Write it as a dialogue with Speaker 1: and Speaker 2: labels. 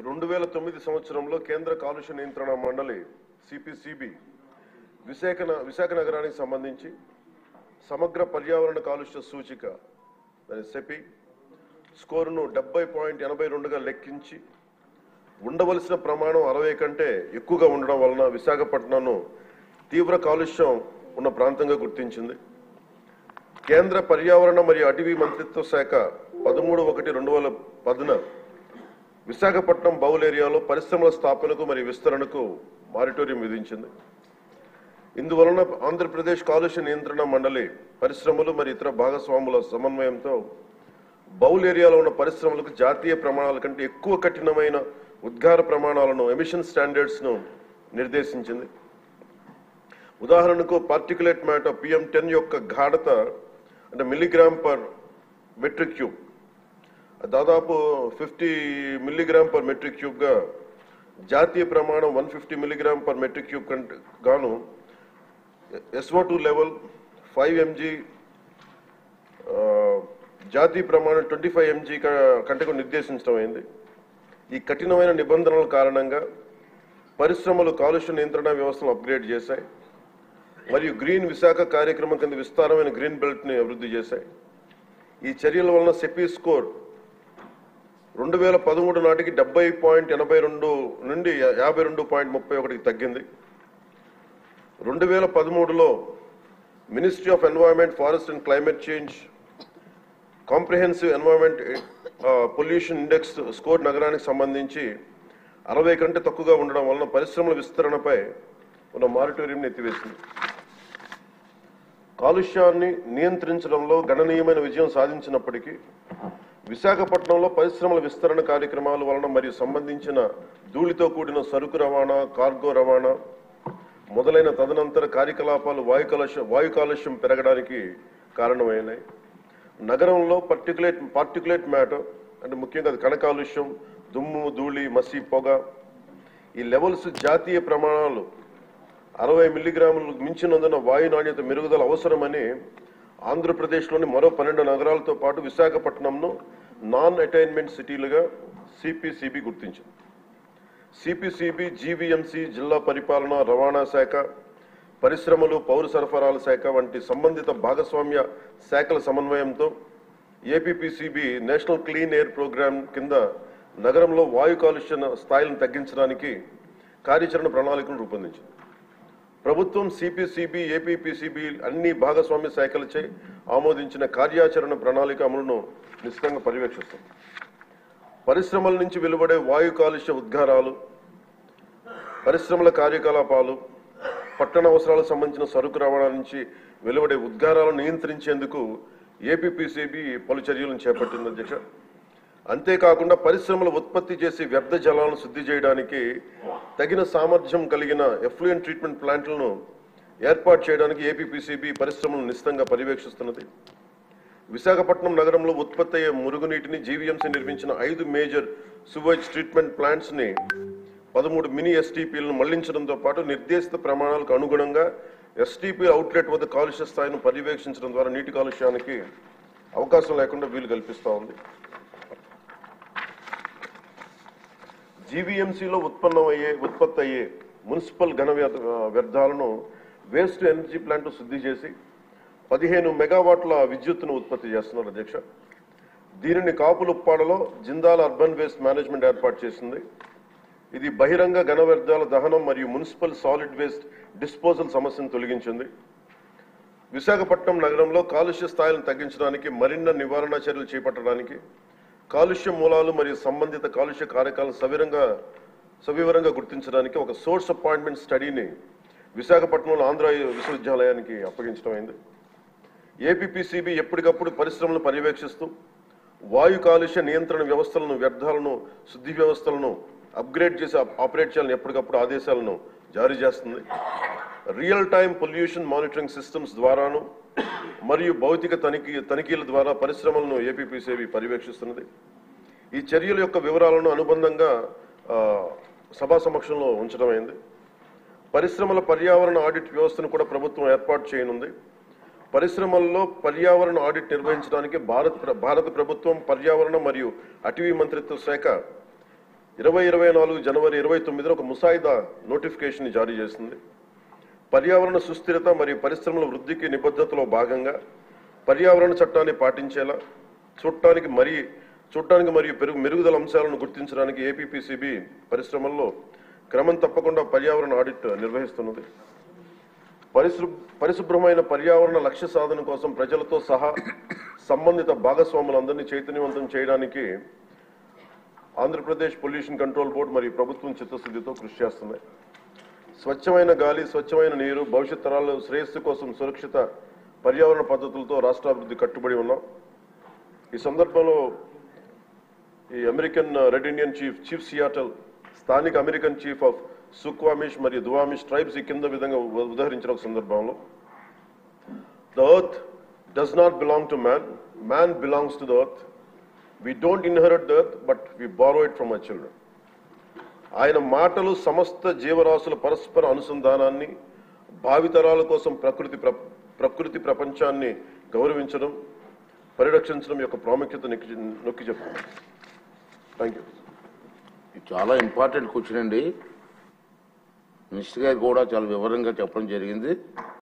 Speaker 1: 2009 సంవత్సరంలో కేంద్ర కాలుష్య నియంత్రణ మండలి సిపిసిబి విశాఖ నగరానికి సంబంధించి సమగ్ర పర్యావరణ కాలుష్య సూచిక సెపి స్కోరును 70.82గా లెక్కించి ఉండవలసిన ప్రమాణం 60 కంటే ఎక్కువగా ఉండడం వలన విశాఖపట్నంను తీవ్ర కాలుష్యం ఉన్న ప్రాంతంగా గుర్తించింది. కేంద్ర పర్యావరణ మరియు అటవీ మంత్రిత్వ శాఖ 13/1/2010న విశాఖపట్నం బౌల్ ఏరియాలో పరిశ్రమల స్థాపనకు మరియు విస్తరణకు మారిటోరియం విధించింది. ఇందువలన ఆంధ్రప్రదేశ్ కాలుష్య నియంత్రణ మండలి పరిశ్రమలు మరియు ఇతర భాగస్వాముల సమన్వయంతో బౌల్ ఏరియాలో ఉన్న పరిశ్రమలకు జాతీయ ప్రమాణాల కంటే ఎక్కువ కఠినమైన ఉద్గార ప్రమాణాలను ఎమిషన్ స్టాండర్డ్స్ను నిర్దేశించింది. ఉదాహరణకు పార్టికులేట్ మ్యాటర్ PM10 యొక్క గాఢత అంటే మిల్లీగ్రామ్ పర్ మెట్రిక్ క్యూబ్ దాదాపు 50 మిల్లీగ్రామ్ పర్ మెట్రిక్ క్యూబ్గా జాతీయ ప్రమాణం 150 మిల్లీగ్రామ్ పర్ మెట్రిక్ క్యూబ్ కంటే గాను SO2 లెవెల్ 5 mg జాతీయ ప్రమాణం 25 mg కంటే నిర్దేశించడం అయింది. ఈ కఠినమైన నిబంధనల కారణంగా పరిశ్రమలు కాలుష్య నియంత్రణ వ్యవస్థను అప్గ్రేడ్ చేశాయి మరియు గ్రీన్ విశాఖ కార్యక్రమం కింద విస్తారమైన గ్రీన్ బెల్ట్ని అభివృద్ధి చేశాయి. ఈ చర్యల వలన సెపీ స్కోర్ 2013 నాటికి 70.82 నుండి 52.31కి తగ్గింది. 2013లో ministry of environment, forest and climate change comprehensive environment pollution index score నగరానికి సంబంధించి 60 కంటే తక్కువగా ఉండడం వలన పరిశ్రమల విస్తరణపై ఉన్న మారిటోరియంని ఎత్తివేసింది. కాలుష్యాన్ని నియంత్రించడంలో గణనీయమైన విజయం సాధించినప్పటికీ విశాఖపట్నంలో పరిశ్రమల విస్తరణ కార్యక్రమాల వలన మరియు సంబంధించిన ధూళితో కూడిన సరుకు రవాణా, కార్గో రవాణా మొదలైన తదనంతర కార్యకలాపాలు వాయు కాలుష్యం పెరగడానికి కారణమైనాయి. నగరంలో పార్టికులేట్ మ్యాటర్ అంటే ముఖ్యంగా కణ కాలుష్యం, దుమ్ము, ధూళి, మసి, పొగ ఈ లెవెల్స్ జాతీయ ప్రమాణాలు 60 మిల్లీగ్రాములు మించినందున వాయు నాణ్యత మెరుగుదల అవసరమని ఆంధ్రప్రదేశ్లోని మరో 12 నగరాలతో పాటు విశాఖపట్నంను నాన్ అటైన్మెంట్ సిటీలుగా సిపిసిబి గుర్తించింది. సిపిసిబి GVMC, జిల్లా పరిపాలన, రవాణా శాఖ, పరిశ్రమలు, పౌర సరఫరాల శాఖ వంటి సంబంధిత భాగస్వామ్య శాఖల సమన్వయంతో APPCB national clean air programme కింద నగరంలో వాయు కాలుష్య స్థాయిలను తగ్గించడానికి కార్యాచరణ ప్రణాళికను రూపొందించింది. ప్రభుత్వం CPCB, APPCB అన్ని భాగస్వామ్య శాఖలచే ఆమోదించిన కార్యాచరణ ప్రణాళిక అమలును నిశ్చితంగా పర్యవేక్షిస్తుంది. పరిశ్రమల నుంచి వెలువడే వాయు కాలుష్య ఉద్గారాలు, పరిశ్రమల కార్యకలాపాలు, పట్టణ అవసరాలకు సంబంధించిన సరుకు రవాణా నుంచి వెలువడే ఉద్గారాలను నియంత్రించేందుకు APPCB పలు చర్యలను చేపట్టింది అధ్యక్ష. అంతేకాకుండా పరిశ్రమలు ఉత్పత్తి చేసి వ్యర్థ జలాలను శుద్ధి చేయడానికి తగిన సామర్థ్యం కలిగిన ఎఫ్లూయెంట్ ట్రీట్మెంట్ ప్లాంట్లను ఏర్పాటు చేయడానికి APPCB పరిశ్రమలను నిశ్చితంగా పర్యవేక్షిస్తున్నది. విశాఖపట్నం నగరంలో ఉత్పత్తి అయ్యే మురుగునీటిని GVMC నిర్మించిన 5 మేజర్ సువేజ్ ట్రీట్మెంట్ ప్లాంట్స్ని 13 మినీ STPలను మళ్లించడంతో పాటు నిర్దేశిత ప్రమాణాలకు అనుగుణంగా STP అవుట్లెట్ వద్ద కాలుష్య స్థాయిని పర్యవేక్షించడం ద్వారా నీటి కాలుష్యానికి అవకాశం లేకుండా వీలు కల్పిస్తూ ఉంది. GVMCలో ఉత్పత్తి అయ్యే మున్సిపల్ ఘన వ్యర్థాలను వేస్ట్ ఎనర్జీ ప్లాంట్ శుద్ధి చేసి 15 మెగావాట్ల విద్యుత్తును ఉత్పత్తి చేస్తున్నారు అధ్యక్ష. దీనిని కాపులుప్పాడలో జిందాల్ అర్బన్ వేస్ట్ మేనేజ్మెంట్ ఏర్పాటు చేసింది. ఇది బహిరంగ ఘన వ్యర్థాల దహనం మరియు మున్సిపల్ సాలిడ్ వేస్ట్ డిస్పోజల్ సమస్యను తొలగించింది. విశాఖపట్నం నగరంలో కాలుష్య స్థాయిలను తగ్గించడానికి మరిన్న నివారణ చర్యలు చేపట్టడానికి కాలుష్య మూలాలు మరియు సంబంధిత కాలుష్య కారకాలను సవివరంగా గుర్తించడానికి ఒక సోర్స్ అపాయింట్మెంట్ స్టడీని విశాఖపట్నంలో ఆంధ్ర విశ్వవిద్యాలయానికి అప్పగించడం అయింది. APPCB ఎప్పటికప్పుడు పరిశ్రమలను పర్యవేక్షిస్తూ వాయు కాలుష్య నియంత్రణ వ్యవస్థలను, వ్యర్థాలను, శుద్ధి వ్యవస్థలను అప్గ్రేడ్ చేసి ఆపరేట్ చేయాలని ఎప్పటికప్పుడు ఆదేశాలను జారీ చేస్తుంది. Real time pollution monitoring systems ద్వారాను మరియు భౌతిక తనిఖీల ద్వారా పరిశ్రమలను APPCB పర్యవేక్షిస్తున్నది. ఈ చర్యల యొక్క వివరాలను అనుబంధంగా సభా సమక్షంలో ఉంచడమైంది. పరిశ్రమల పర్యావరణ ఆడిట్ వ్యవస్థను కూడా ప్రభుత్వం ఏర్పాటు చేయనుంది. పరిశ్రమల్లో పర్యావరణ ఆడిట్ నిర్వహించడానికి భారత ప్రభుత్వం పర్యావరణ మరియు అటవీ మంత్రిత్వ శాఖ 2024 జనవరి 29న ఒక ముసాయిదా నోటిఫికేషన్ జారీ చేసింది. పర్యావరణ సుస్థిరత మరియు పరిశ్రమల వృద్ధికి నిబద్ధతలో భాగంగా పర్యావరణ చట్టాన్ని పాటించేలా చూడటానికి మరియు మెరుగుదల అంశాలను గుర్తించడానికి ఏపీపీసీబీ పరిశ్రమల్లో క్రమం తప్పకుండా పర్యావరణ ఆడిట్ నిర్వహిస్తున్నది. పరిశుభ్రమైన పర్యావరణ లక్ష్య సాధన కోసం ప్రజలతో సహా సంబంధిత భాగస్వాములందరినీ చైతన్యవంతం చేయడానికి ఆంధ్రప్రదేశ్ పొల్యూషన్ కంట్రోల్ బోర్డు మరియు ప్రభుత్వం చిత్తశుద్ధితో కృషి చేస్తున్నాయి. స్వచ్ఛమైన గాలి, స్వచ్ఛమైన నీరు, భవిష్యత్ తరాల శ్రేయస్సు కోసం సురక్షిత పర్యావరణ పద్ధతులతో రాష్ట్రాభివృద్ధి కట్టుబడి ఉన్నాం. ఈ సందర్భంలో ఈ American red Indian chief Seattle, స్థానిక అమెరికన్ చీఫ్ ఆఫ్ సుక్వామిష్ మరియు దువామిష్ ట్రైబ్స్ ఈ కింద విధంగా ఉదహరించిన ఒక సందర్భంలో, the earth does not belong to man, man belongs to the earth. We don't inherit the earth, but we borrow it from our children. ఆయన మాటలు సమస్త జీవరాశుల పరస్పర అనుసంధానాన్ని, భావితరాల కోసం ప్రకృతి ప్రపంచాన్ని గౌరవించడం, పరిరక్షించడం యొక్క ప్రాముఖ్యత నొక్కి చెప్తున్నాను. Thank you.
Speaker 2: చాలా ఇంపార్టెంట్ క్వశ్చన్ అండి. మినిస్టర్ గారు కూడా చాలా వివరంగా చెప్పడం జరిగింది.